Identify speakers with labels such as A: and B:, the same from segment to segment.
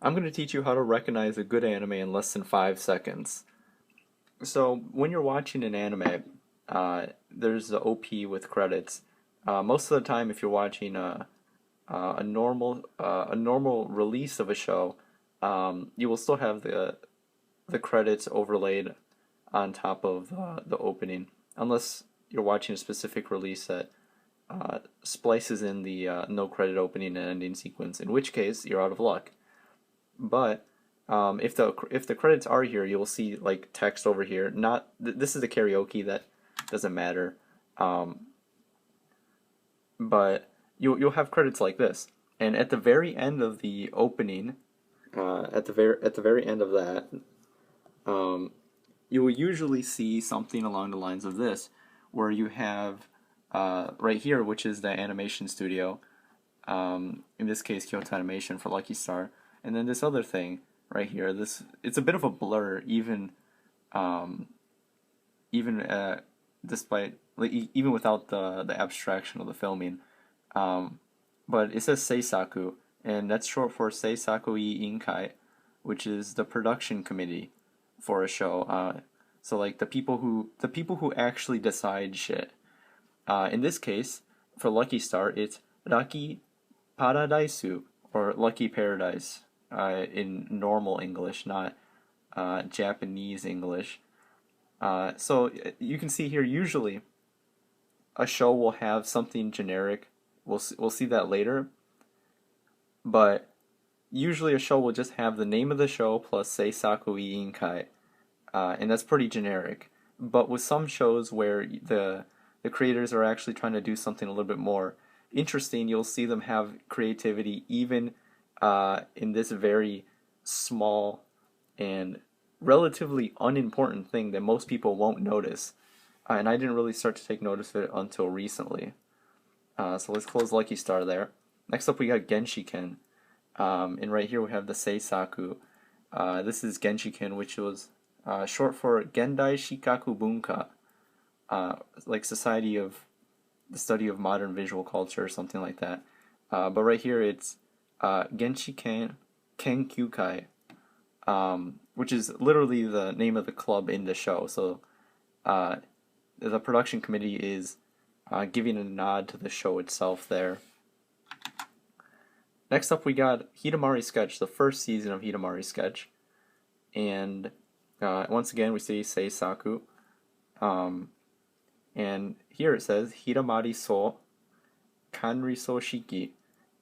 A: I'm going to teach you how to recognize a good anime in less than 5 seconds. So, when you're watching an anime, there's the OP with credits. Most of the time, if you're watching a normal release of a show, you will still have the credits overlaid on top of the opening, unless you're watching a specific release that splices in the no credit opening and ending sequence, in which case you're out of luck. But if the credits are here, you'll see like text over here. Not this is the karaoke that doesn't matter. Um, but you'll have credits like this, and at the very end of the opening, at the very end of that, um, you will usually see something along the lines of this, where you have right here, which is the animation studio. In this case, Kyoto Animation for Lucky Star, and then this other thing right here. This it's a bit of a blur, um, even despite like, even without the abstraction of the filming. Um, but it says Seisaku, and that's short for Seisaku Inkai, which is the production committee for a show. So like the people who actually decide shit. In this case, for Lucky Star, it's Lucky Paradaisu or Lucky Paradise in normal English, not Japanese English. So you can see here, usually a show will have something generic. We'll see that later, but usually a show will just have the name of the show plus Seisaku Inkai, and that's pretty generic. But with some shows where the creators are actually trying to do something a little bit more interesting, you'll see them have creativity even in this very small and relatively unimportant thing that most people won't notice. And I didn't really start to take notice of it until recently. So let's close Lucky Star there. Next up, we got Genshiken. And right here we have the Seisaku. This is Genshiken, which was short for Gendai Shikaku Bunka, like Society of the Study of Modern Visual Culture or something like that. But right here it's Genshiken Kenkyukai, which is literally the name of the club in the show. So uh, the production committee is giving a nod to the show itself there. Next up, we got Hidamari Sketch, the first season of Hidamari Sketch. And once again, we see Seisaku. Um, and here it says Hidamari So Kanri So Shiki.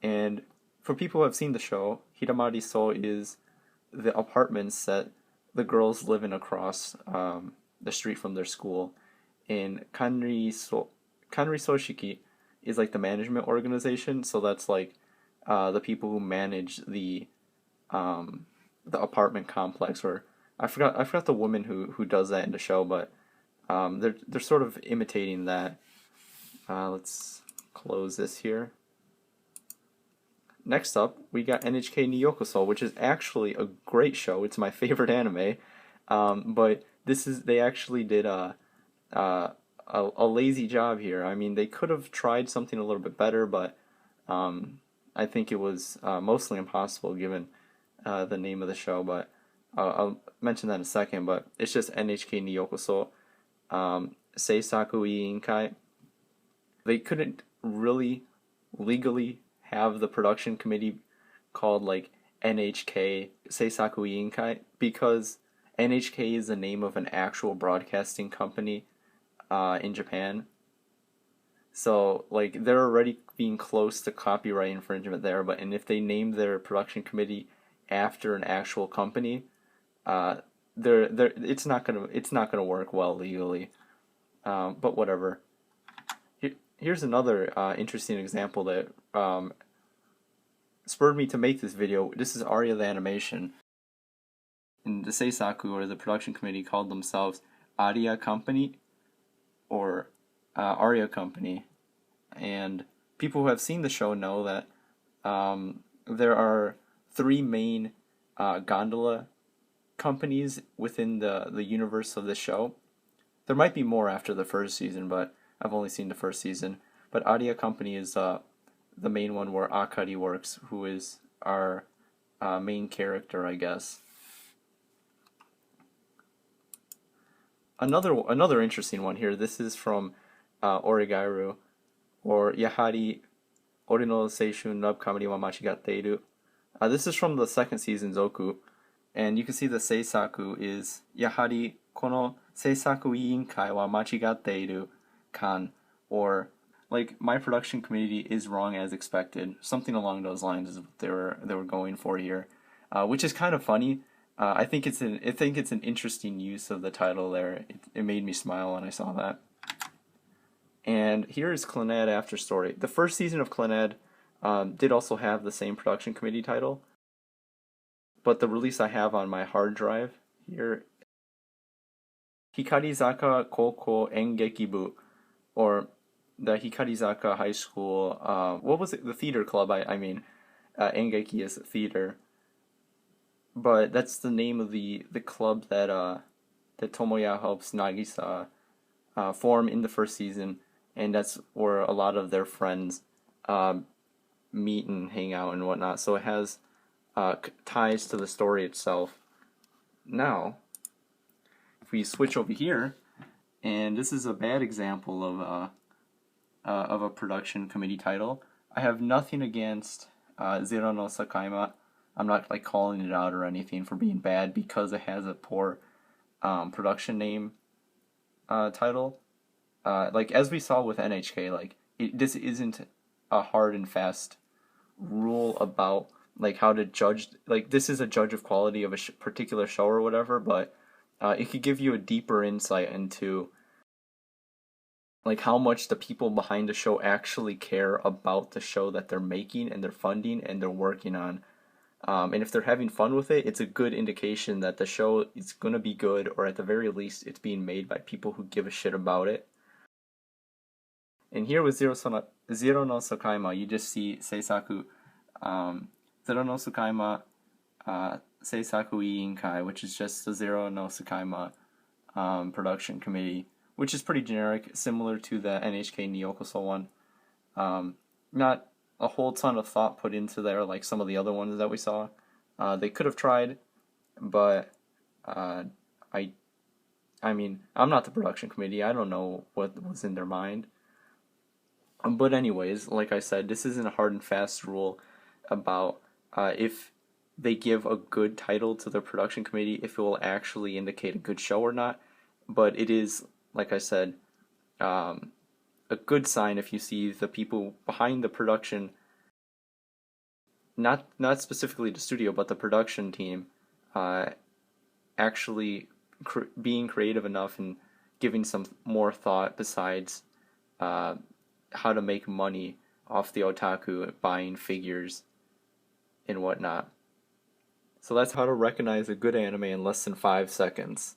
A: And for people who have seen the show, Hidamari So is the apartments that the girls live in across the street from their school. And Kanri So Shiki is like the management organization. So that's like the people who manage the apartment complex. Or I forgot the woman who does that in the show, but they're sort of imitating that. Let's close this here. Next up, we got NHK ni Yokoso, which is actually a great show. It's my favorite anime. But they actually did a lazy job here. I mean, they could have tried something a little bit better, but I think it was mostly impossible given the name of the show. But I'll mention that in a second. But it's just NHK ni Yokoso, Seisaku Iinkai. They couldn't really legally have the production committee called like NHK Seisaku Iinkai because NHK is the name of an actual broadcasting company in Japan. So like they're already being close to copyright infringement there, and if they name their production committee after an actual company, they're it's not gonna work well legally. But whatever. Here's another interesting example that spurred me to make this video. This is Aria the Animation. And the Seisaku, or the production committee, called themselves Aria Company, or Aria Company. And people who have seen the show know that there are three main gondola companies within the universe of the show. There might be more after the first season, but I've only seen the first season. But Aria Company is the main one where Akari works, who is our main character, I guess. Another interesting one here. This is from Origairu, or Yahari Ore no Seishun Love Comedy wa Machigatteiru. This is from the second season Zoku, and you can see the seisaku is Yahari kono seisaku iinkai wa machigatteiru kan, or like my production committee is wrong as expected. Something along those lines is what they were going for here, which is kind of funny. I think it's an interesting use of the title there. It made me smile when I saw that. And here is Clannad After Story. The first season of Clannad did also have the same production committee title, but the release I have on my hard drive here, Hikarizaka Koukou Engekibu, or the Hikarizaka High School. What was it? The theater club. I mean, Engeki is theater. But that's the name of the club that Tomoya helps Nagisa form in the first season, and that's where a lot of their friends meet and hang out and whatnot. So it has ties to the story itself. Now, if we switch over here, and this is a bad example of a production committee title. I have nothing against Zero no Sakaima. I'm not like calling it out or anything for being bad because it has a poor production name title. Like as we saw with NHK, like this isn't a hard and fast rule about like how to judge. Like this is a judge of quality of a particular show or whatever, but it could give you a deeper insight into like how much the people behind the show actually care about the show that they're making and they're funding and they're working on. And if they're having fun with it, it's a good indication that the show is going to be good, or at the very least, it's being made by people who give a shit about it. And here with Zero no Sakaima, you just see Seisaku, Zero no Sakaima Seisaku Iinkai, which is just the Zero no Sakaima production committee, which is pretty generic, similar to the NHK Nyokoso one. Not a whole ton of thought put into there like some of the other ones that we saw. They could have tried, but I mean, I'm not the production committee. I don't know what was in their mind. But anyways, like I said, this isn't a hard and fast rule about if they give a good title to their production committee, if it will actually indicate a good show or not. But it is, like I said, a good sign if you see the people behind the production, not specifically the studio, but the production team, actually being creative enough and giving some more thought besides how to make money off the otaku buying figures and whatnot. So that's how to recognize a good anime in less than 5 seconds.